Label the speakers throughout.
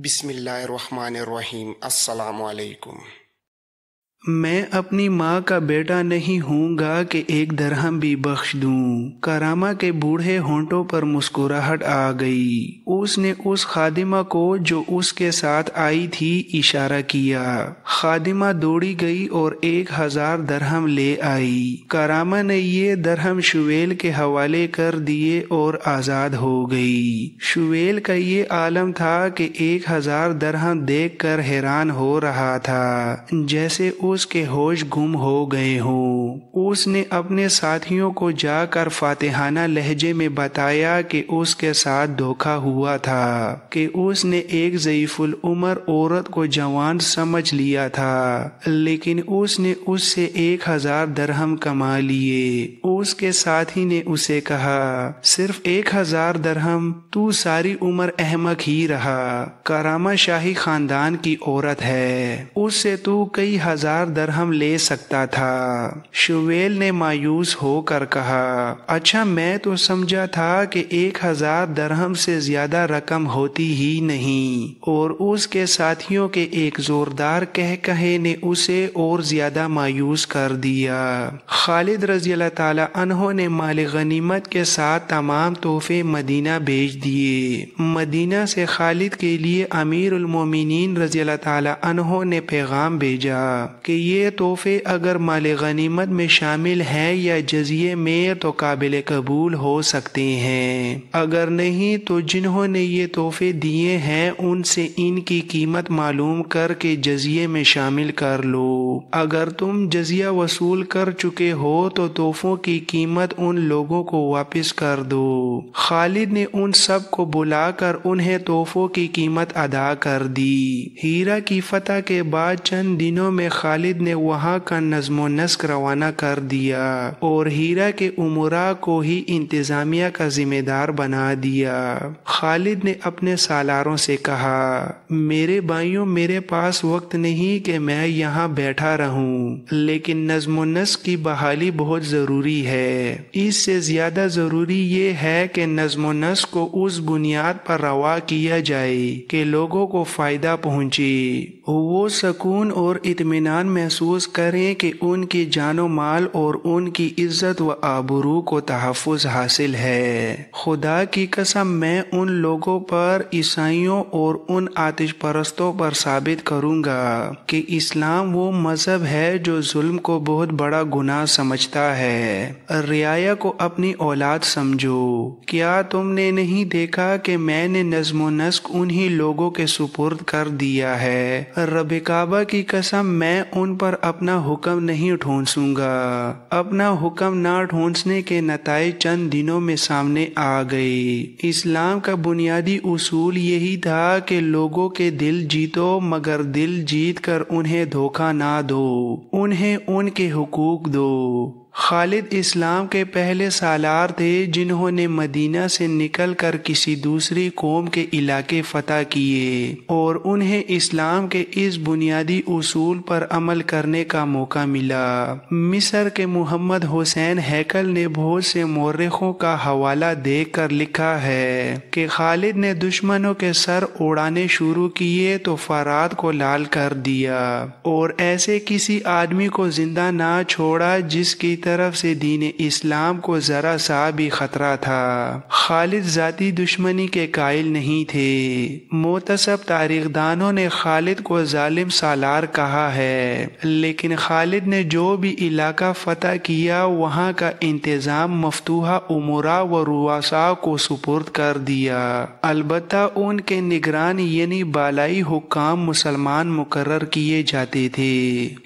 Speaker 1: بسم اللہ الرحمن الرحیم۔ السلام علیکم۔
Speaker 2: میں اپنی ماں کا بیٹا نہیں ہوں گا کہ 1 درہم بھی بخش دوں۔ کرامہ کے بوڑھے ہونٹوں پر مسکراہٹ آ گئی۔ اس نے اس خادمہ کو جو اس کے ساتھ آئی تھی اشارہ کیا۔ خادمہ دوڑی گئی اور 1000 درہم لے آئی۔ کرامہ نے یہ درہم شویل کے حوالے کر دیے اور آزاد ہو گئی۔ شویل کا یہ عالم تھا کہ 1000 درہم دیکھ کر حیران ہو رہا تھا جیسے اس کے ہوش گم ہو گئے ہوں۔ اس نے اپنے ساتھیوں کو جا کر فاتحانہ لہجے میں بتایا کہ اس کے ساتھ دھوکہ ہوا تھا، کہ اس نے ایک ضعیف العمر عورت کو جوان سمجھ لیا تھا، لیکن اس نے اس سے 1000 درہم کما لیے۔ اس کے ساتھی نے اسے کہا، صرف 1000 درہم؟ تو ساری عمر احمق ہی رہا۔ کرامہ شاہی خاندان کی عورت ہے، اس سے تو کئی ہزار درہم لے سکتا تھا۔ شویل نے مایوس ہو کر کہا، اچھا میں تو سمجھا تھا کہ 1000 درہم سے زیادہ رقم ہوتی ہی نہیں۔ اور اس کے ساتھیوں کے ایک زوردار کہے نے اسے اور زیادہ مایوس کر دیا۔ خالد رضی اللہ تعالی عنہ نے مال غنیمت کے ساتھ تمام تحفے مدینہ بھیج دیے۔ مدینہ سے خالد کے لیے امیر المومنین رضی اللہ تعالی عنہ نے پیغام بھیجا کہ یہ تحفے اگر مال غنیمت میں شامل ہیں یا جزیے میں تو قابل قبول ہو سکتے ہیں، اگر نہیں تو جنہوں نے یہ تحفے دیے ہیں ان سے ان کی قیمت معلوم کر کے جزیے میں شامل کر لو۔ اگر تم جزیہ وصول کر چکے ہو تو تحفوں کی قیمت ان لوگوں کو واپس کر دو۔ خالد نے ان سب کو بلا کر انہیں تحفوں کی قیمت ادا کر دی۔ ہیرا کی فتح کے بعد چند دنوں میں خالد نے وہاں کا نظم و نسق روانہ کر دیا اور ہیرا کے امراء کو ہی انتظامیہ کا ذمہ دار بنا دیا۔ خالد نے اپنے سالاروں سے کہا، میرے بھائیوں، میرے پاس وقت نہیں کہ میں یہاں بیٹھا رہوں، لیکن نظم و نسق کی بحالی بہت ضروری ہے۔ اس سے زیادہ ضروری یہ ہے کہ نظم و نسق کو اس بنیاد پر روا کیا جائے کہ لوگوں کو فائدہ پہنچے، وہ سکون اور اطمینان محسوس کریں کہ ان کی جان و مال اور ان کی عزت و آبرو کو تحفظ حاصل ہے۔ خدا کی قسم میں ان لوگوں پر، عیسائیوں اور ان آتش پرستوں پر ثابت کروں گا کہ اسلام وہ مذہب ہے جو ظلم کو بہت بڑا گناہ سمجھتا ہے۔ رعایا کو اپنی اولاد سمجھو۔ کیا تم نے نہیں دیکھا کہ میں نے نظم و نسق انہی لوگوں کے سپرد کر دیا ہے؟ رب کعبہ کی قسم میں ان پر اپنا حکم نہیں ٹھونسوں گا۔ اپنا حکم نہ ٹھونسنے کے نتائج چند دنوں میں سامنے آ گئے۔ اسلام کا بنیادی اصول یہی تھا کہ لوگوں کے دل جیتو، مگر دل جیت کر انہیں دھوکہ نہ دو، انہیں ان کے حقوق دو۔ خالد اسلام کے پہلے سالار تھے جنہوں نے مدینہ سے نکل کر کسی دوسری قوم کے علاقے فتح کیے اور انہیں اسلام کے اس بنیادی اصول پر عمل کرنے کا موقع ملا۔ مصر کے محمد حسین ہیکل نے بہت سے مورخوں کا حوالہ دے کر لکھا ہے کہ خالد نے دشمنوں کے سر اڑانے شروع کیے تو فرات کو لال کر دیا اور ایسے کسی آدمی کو زندہ نہ چھوڑا جس کی طرف سے دین اسلام کو ذرا سا بھی خطرہ تھا۔ خالد ذاتی دشمنی کے قائل نہیں تھے۔ معتصب تاریخ دانوں نے خالد کو ظالم سالار کہا ہے، لیکن خالد نے جو بھی علاقہ فتح کیا وہاں کا انتظام مفتوحہ امراء و رؤساء کو سپرد کر دیا۔ البتہ ان کے نگران یعنی بالائی حکام مسلمان مقرر کیے جاتے تھے۔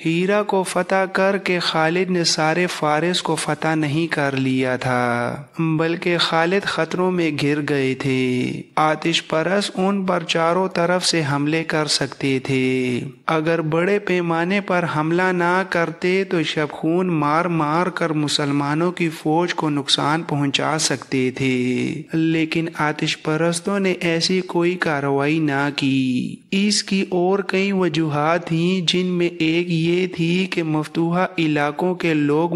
Speaker 2: ہیرا کو فتح کر کے خالد نے سارے فارس کو فتح نہیں کر لیا تھا، بلکہ خالد خطروں میں گر گئے تھے۔ آتش پرست ان پر چاروں طرف سے حملے کر سکتے تھے۔ اگر بڑے پیمانے پر حملہ نہ کرتے تو شب خون مار مار کر مسلمانوں کی فوج کو نقصان پہنچا سکتے تھے، لیکن آتش پرستوں نے ایسی کوئی کارروائی نہ کی۔ اس کی اور کئی وجوہات تھیں، جن میں ایک یہ تھی کہ مفتوحہ علاقوں کے لوگ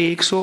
Speaker 2: 100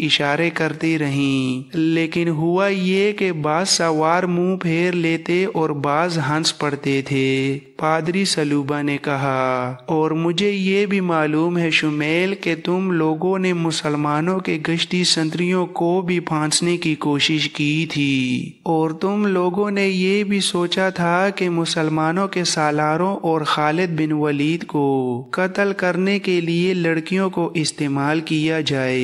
Speaker 2: اشارے کرتی رہیں، لیکن ہوا یہ کہ بعض سوار منہ پھیر لیتے اور بعض ہنس پڑتے تھے۔ پادری سلوبہ نے کہا، اور مجھے یہ بھی معلوم ہے شمیل کہ تم لوگوں نے مسلمانوں کے گشتی سنتریوں کو بھی پھانسنے کی کوشش کی تھی، اور تم لوگوں نے یہ بھی سوچا تھا کہ مسلمانوں کے سالاروں اور خالد بن ولید کو قتل کرنے کے لیے لڑکیوں کو استعمال کیا جائے۔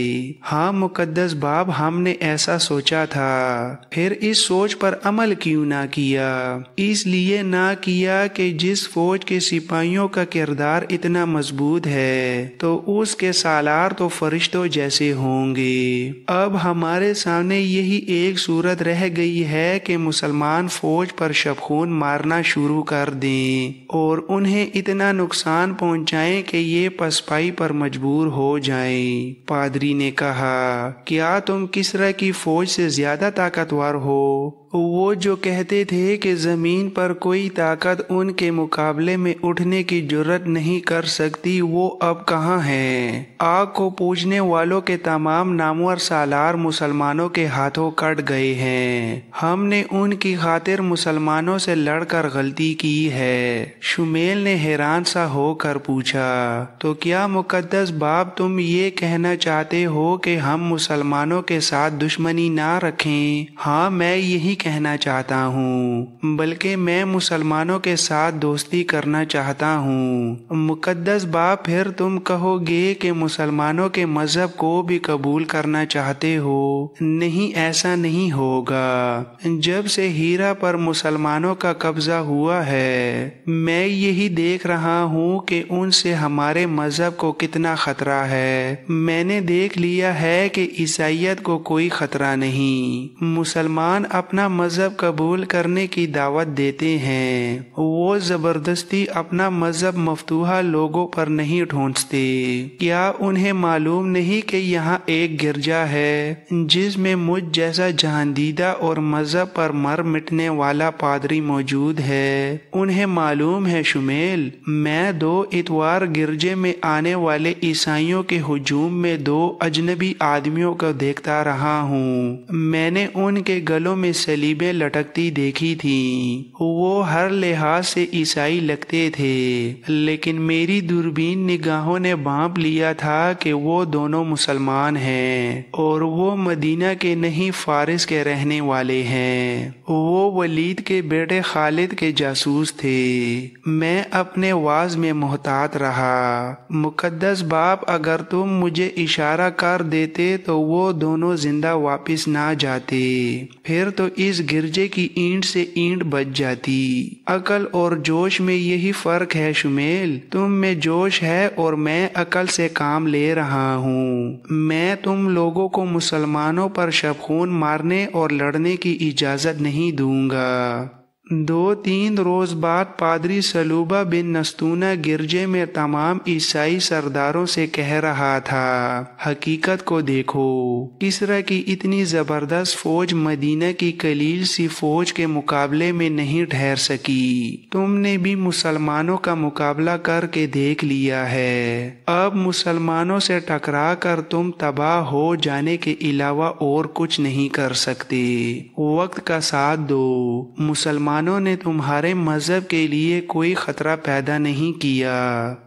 Speaker 2: ہاں مقدس باب، ہم نے ایسا سوچا تھا، پھر اس سوچ پر عمل کیوں نہ کیا؟ اس لیے نہ کیا کہ جس فوج کے سپاہیوں کا کردار اتنا مضبوط ہے تو اس کے سالار تو فرشتوں جیسے ہوں گے۔ اب ہمارے سامنے یہی ایک صورت رہ گئی ہے کہ مسلمان فوج پر شبخون مارنا شروع کر دیں اور انہیں اتنا نقصان پہنچائیں کہ یہ پسپائی پر مجبور ہو جائیں۔ پادری نے کہا، کیا تم کسریٰ کی فوج سے زیادہ طاقتور ہو؟ وہ جو کہتے تھے کہ زمین پر کوئی طاقت ان کے مقابلے میں اٹھنے کی جرت نہیں کر سکتی، وہ اب کہاں ہے؟ آگ کو پوجنے والوں کے تمام نامور سالار مسلمانوں کے ہاتھوں کٹ گئے ہیں۔ ہم نے ان کی خاطر مسلمانوں سے لڑ کر غلطی کی ہے۔ شمیل نے حیران سا ہو کر پوچھا، تو کیا مقدس باب تم یہ کہنا چاہتے ہو کہ ہم مسلمانوں کے ساتھ دشمنی نہ رکھیں؟ ہاں، میں یہی کہنا چاہتا ہوں، بلکہ میں مسلمانوں کے ساتھ دوستی کرنا چاہتا ہوں۔ مقدس باپ، پھر تم کہو گے کہ مسلمانوں کے مذہب کو بھی قبول کرنا چاہتے ہو؟ نہیں، ایسا نہیں ہوگا۔ جب سے ہیرا پر مسلمانوں کا قبضہ ہوا ہے، میں یہی دیکھ رہا ہوں کہ ان سے ہمارے مذہب کو کتنا خطرہ ہے۔ میں نے دیکھ لیا ہے کہ عیسائیت کو کوئی خطرہ نہیں۔ مسلمان اپنا مذہب قبول کرنے کی دعوت دیتے ہیں، وہ زبردستی اپنا مذہب مفتوحہ لوگوں پر نہیں ٹھونستے۔ کیا انہیں معلوم نہیں کہ یہاں ایک گرجا ہے جس میں مجھ جیسا جہاندیدہ اور مذہب پر مر مٹنے والا پادری موجود ہے؟ انہیں معلوم ہے شمیل، میں 2 اتوار گرجے میں آنے والے عیسائیوں کے ہجوم میں 2 اجنبی آدمیوں کو دیکھتا رہا ہوں۔ میں نے ان کے گلوں میں سلیبیں لٹکتی دیکھی تھیں۔ وہ ہر لحاظ سے عیسائی لگتے تھے، لیکن میری دوربین نگاہوں نے بھانپ لیا تھا کہ وہ دونوں مسلمان ہیں اور وہ مدینہ کے نہیں فارس کے رہنے والے ہیں۔ وہ ولید کے بیٹے خالد کے جاسوس تھے۔ میں اپنے واز میں محتاط رہا۔ مقدس باپ، اگر تم مجھے اشارہ کر دیتے تو وہ دونوں زندہ واپس نہ جاتے، پھر تو اس گرجے کی اینٹ سے اینٹ بچ جاتی۔ عقل اور جوش میں یہی فرق ہے شمیل، تم میں جوش ہے اور میں عقل سے کام لے رہا ہوں۔ میں تم لوگوں کو مسلمانوں پر شبخون مارنے اور لڑنے کی اجازت نہیں دوں گا۔ 2-3 روز بعد پادری سلوبہ بن نستونہ گرجے میں تمام عیسائی سرداروں سے کہہ رہا تھا، حقیقت کو دیکھو، کسریٰ کی اتنی زبردست فوج مدینہ کی قلیل سی فوج کے مقابلے میں نہیں ٹھہر سکی۔ تم نے بھی مسلمانوں کا مقابلہ کر کے دیکھ لیا ہے۔ اب مسلمانوں سے ٹکرا کر تم تباہ ہو جانے کے علاوہ اور کچھ نہیں کر سکتے۔ وقت کا ساتھ دو۔ مسلمانوں نے تمہارے مذہب کے لیے کوئی خطرہ پیدا نہیں کیا۔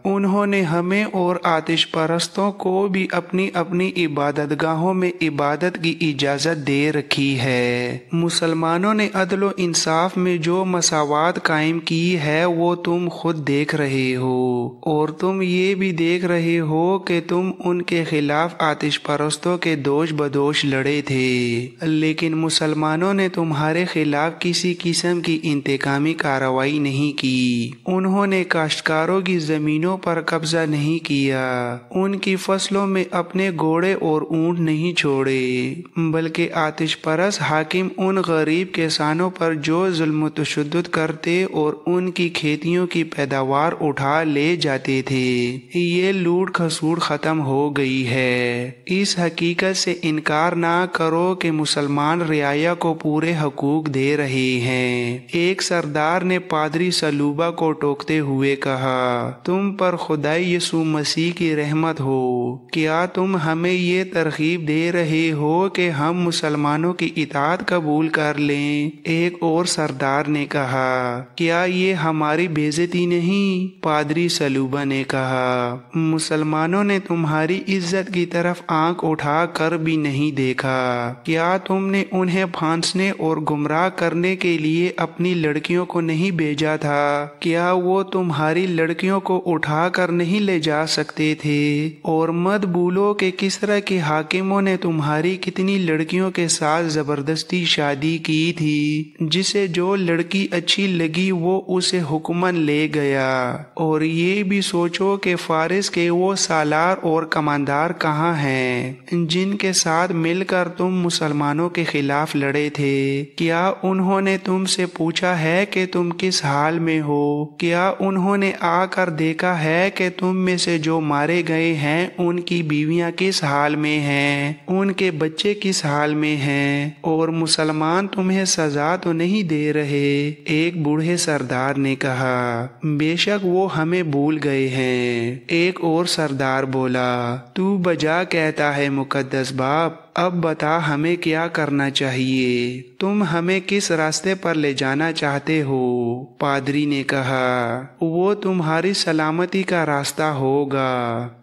Speaker 2: انہوں نے ہمیں اور آتش پرستوں کو بھی اپنی اپنی عبادت گاہوں میں عبادت کی اجازت دے رکھی ہے۔ مسلمانوں نے عدل و انصاف میں جو مساوات قائم کی ہے وہ تم خود دیکھ رہے ہو، اور تم یہ بھی دیکھ رہے ہو کہ تم ان کے خلاف آتش پرستوں کے دوش بدوش لڑے تھے، لیکن مسلمانوں نے تمہارے خلاف کسی قسم کی انتقامی کارروائی نہیں کی۔ انہوں نے کاشتکاروں کی زمینوں پر قبضہ نہیں کیا، ان کی فصلوں میں اپنے گھوڑے اور اونٹ نہیں چھوڑے، بلکہ آتش پرست حاکم ان غریب کسانوں پر جو ظلم و تشدد کرتے اور ان کی کھیتیوں کی پیداوار اٹھا لے جاتے تھے، یہ لوٹ کھسوٹ ختم ہو گئی ہے۔ اس حقیقت سے انکار نہ کرو کہ مسلمان رعایا کو پورے حقوق دے رہے ہیں۔ ایک سردار نے پادری سلوبہ کو ٹوکتے ہوئے کہا، تم پر خدائی یسوع مسیح کی رحمت ہو، کیا تم ہمیں یہ ترغیب دے رہے ہو کہ ہم مسلمانوں کی اطاعت قبول کر لیں؟ ایک اور سردار نے کہا، کیا یہ ہماری بے عزتی نہیں؟ پادری سلوبہ نے کہا، مسلمانوں نے تمہاری عزت کی طرف آنکھ اٹھا کر بھی نہیں دیکھا، کیا تم نے انہیں پھانسنے اور گمراہ کرنے کے لیے اپنی لڑکیوں کو نہیں بھیجا تھا؟ کیا وہ تمہاری لڑکیوں کو اٹھا کر نہیں لے جا سکتے تھے؟ اور مت بھولو کہ کسرا کے حاکموں نے تمہاری کتنی لڑکیوں کے ساتھ زبردستی شادی کی تھی، جسے جو لڑکی اچھی لگی وہ اسے حکماً لے گیا۔ اور یہ بھی سوچو کہ فارس کے وہ سالار اور کماندار کہاں ہیں جن کے ساتھ مل کر تم مسلمانوں کے خلاف لڑے تھے؟ کیا انہوں نے تم سے پوچھا ہے کہ تم کس حال میں ہو؟ کیا انہوں نے آ کر دیکھا ہے کہ تم میں سے جو مارے گئے ہیں ان کی بیویاں کس حال میں ہیں، ان کے بچے کس حال میں ہیں؟ اور مسلمان تمہیں سزا تو نہیں دے رہے؟ ایک بوڑھے سردار نے کہا، بے شک وہ ہمیں بھول گئے ہیں۔ ایک اور سردار بولا، تو بجا کہتا ہے مقدس باپ، اب بتا ہمیں کیا کرنا چاہیے؟ تم ہمیں کس راستے پر لے جانا چاہتے ہو؟ پادری نے کہا، وہ تمہاری سلامتی کا راستہ ہوگا،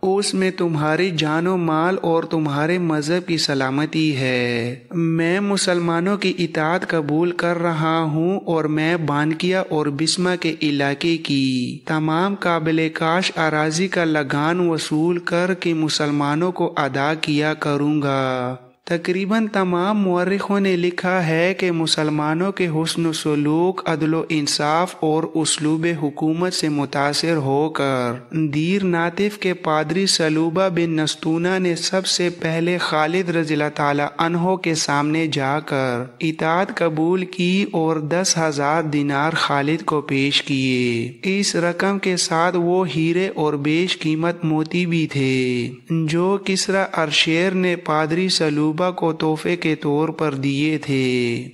Speaker 2: اس میں تمہاری جان و مال اور تمہارے مذہب کی سلامتی ہے۔ میں مسلمانوں کی اطاعت قبول کر رہا ہوں اور میں بانکیا اور بسما کے علاقے کی تمام قابل کاش اراضی کا لگان وصول کر کے مسلمانوں کو ادا کیا کروں گا۔ تقریباً تمام مورخوں نے لکھا ہے کہ مسلمانوں کے حسن و سلوک، عدل و انصاف اور اسلوب حکومت سے متاثر ہو کر دیر ناطف کے پادری سلوبہ بن نستونہ نے سب سے پہلے خالد رضی اللہ تعالی عنہ کے سامنے جا کر اطاعت قبول کی اور 10,000 دینار خالد کو پیش کیے۔ اس رقم کے ساتھ وہ ہیرے اور بیش قیمت موتی بھی تھے جو کسرا ارشیر نے پادری سلوبہ کو تحفے کے طور پر دیے تھے۔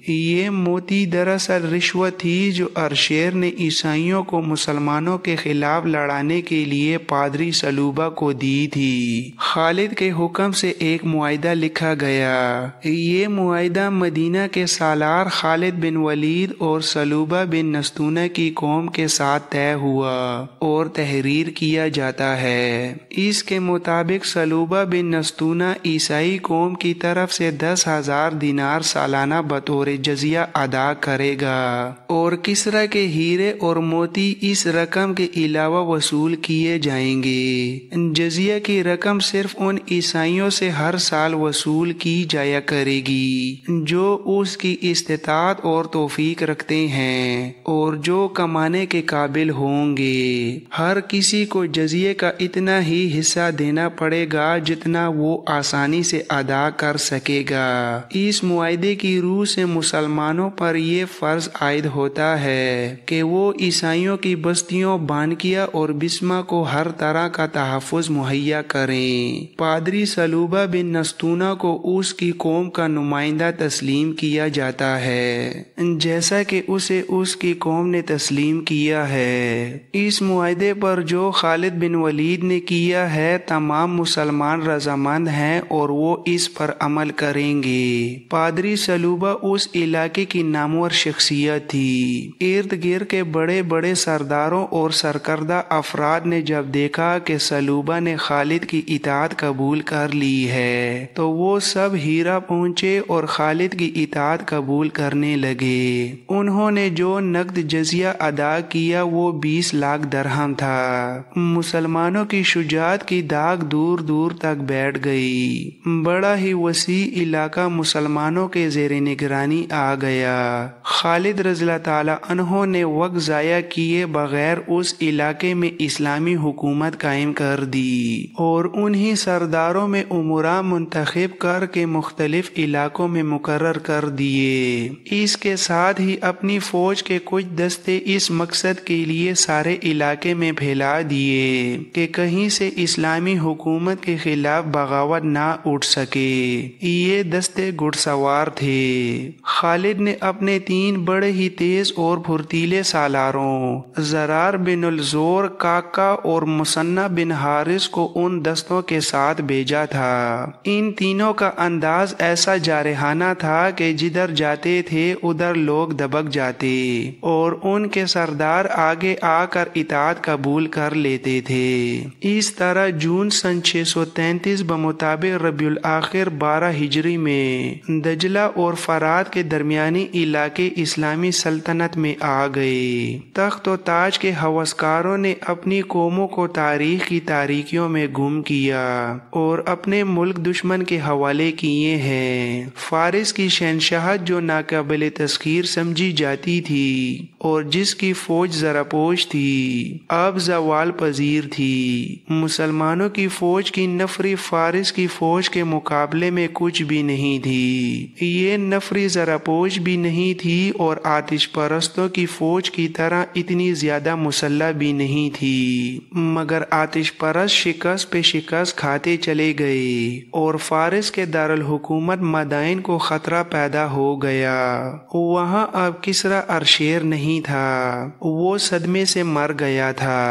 Speaker 2: یہ موتی دراصل رشوت تھی جو ارشیر نے عیسائیوں کو مسلمانوں کے خلاف لڑانے کے لیے پادری سلوبہ کو دی تھی۔ خالد کے حکم سے ایک معاہدہ لکھا گیا۔ یہ معاہدہ مدینہ کے سالار خالد بن ولید اور سلوبہ بن نستونہ کی قوم کے ساتھ طے ہوا اور تحریر کیا جاتا ہے۔ اس کے مطابق سلوبہ بن نستونہ عیسائی قوم کی طرف سے 10,000 دینار سالانہ بطور جزیہ ادا کرے گا، اور کسرا کے ہیرے اور موتی اس رقم کے علاوہ وصول کیے جائیں گے۔ جزیہ کی رقم صرف ان عیسائیوں سے ہر سال وصول کی جایا کرے گی جو اس کی استطاعت اور توفیق رکھتے ہیں اور جو کمانے کے قابل ہوں گے۔ ہر کسی کو جزیے کا اتنا ہی حصہ دینا پڑے گا جتنا وہ آسانی سے ادا کر سکے گا۔ اس معاہدے کی روح سے مسلمانوں پر یہ فرض عائد ہوتا ہے کہ وہ عیسائیوں کی بستیوں بانکیا اور بسما کو ہر طرح کا تحفظ مہیا کریں۔ پادری سلوبہ بن نستونہ کو اس کی قوم کا نمائندہ تسلیم کیا جاتا ہے جیسا کہ اسے اس کی قوم نے تسلیم کیا ہے۔ اس معاہدے پر جو خالد بن ولید نے کیا ہے تمام مسلمان رضامند ہیں اور وہ اس پر عمل کریں گے۔ پادری سلوبہ اس علاقے کی نامور شخصیت تھی۔ ارد گرد کے بڑے بڑے سرداروں اور سرکردہ افراد نے جب دیکھا کہ سلوبہ نے خالد کی اطاعت قبول کر لی ہے تو وہ سب ہیرا پہنچے اور خالد کی اطاعت قبول کرنے لگے۔ انہوں نے جو نقد جزیہ ادا کیا وہ 20 لاکھ درہم تھا۔ مسلمانوں کی شجاعت کی داغ دور دور تک بیٹھ گئی۔ بڑا ہی وسیع علاقہ مسلمانوں کے زیر نگرانی آ گیا۔ خالد رضی اللہ تعالی عنہ نے وقت ضائع کیے بغیر اس علاقے میں اسلامی حکومت قائم کر دی اور انہی سرداروں میں امراء منتخب کر کے مختلف علاقوں میں مقرر کر دیے۔ اس کے ساتھ ہی اپنی فوج کے کچھ دستے اس مقصد کے لیے سارے علاقے میں پھیلا دیے کہ کہیں سے اسلامی حکومت کے خلاف بغاوت نہ اٹھ سکے۔ یہ دستے گھڑ سوار تھے۔ خالد نے اپنے 3 بڑے ہی تیز اور پھرتیلے سالاروں زرار بن الزور، کاکا اور مثنى بن حارث کو ان دستوں کے ساتھ بھیجا تھا۔ ان تینوں کا انداز ایسا جارحانہ تھا کہ جدھر جاتے تھے ادھر لوگ دبک جاتے اور ان کے سردار آگے آ کر اطاعت قبول کر لیتے تھے۔ اس طرح جون سن 633 بمطابق ربیع الآخر 12 ہجری میں دجلہ اور فرات کے درمیانی علاقے اسلامی سلطنت میں آ گئے۔ تخت و تاج کے ہوسکاروں نے اپنی قوموں کو تاریخ کی تاریکیوں میں گم کیا اور اپنے ملک دشمن کے حوالے کیے ہیں۔ فارس کی شہنشاہت جو ناقابل تسخیر سمجھی جاتی تھی اور جس کی فوج زرپوش تھی، اب زوال پذیر تھی۔ مسلمانوں کی فوج کی نفری فارس کی فوج کے مقابلے میں کچھ بھی نہیں تھی۔ یہ نفری زرپوش بھی نہیں تھی اور آتش پرستوں کی فوج کی طرح اتنی زیادہ مسلح بھی نہیں تھی، مگر آتش پرست شکست پہ شکست کھاتے چلے گئے اور فارس کے دارالحکومت مدائن کو خطرہ پیدا ہو گیا۔ وہاں اب کسریٰ ارشیر نہیں تھا، وہ صدمے سے مر گیا تھا۔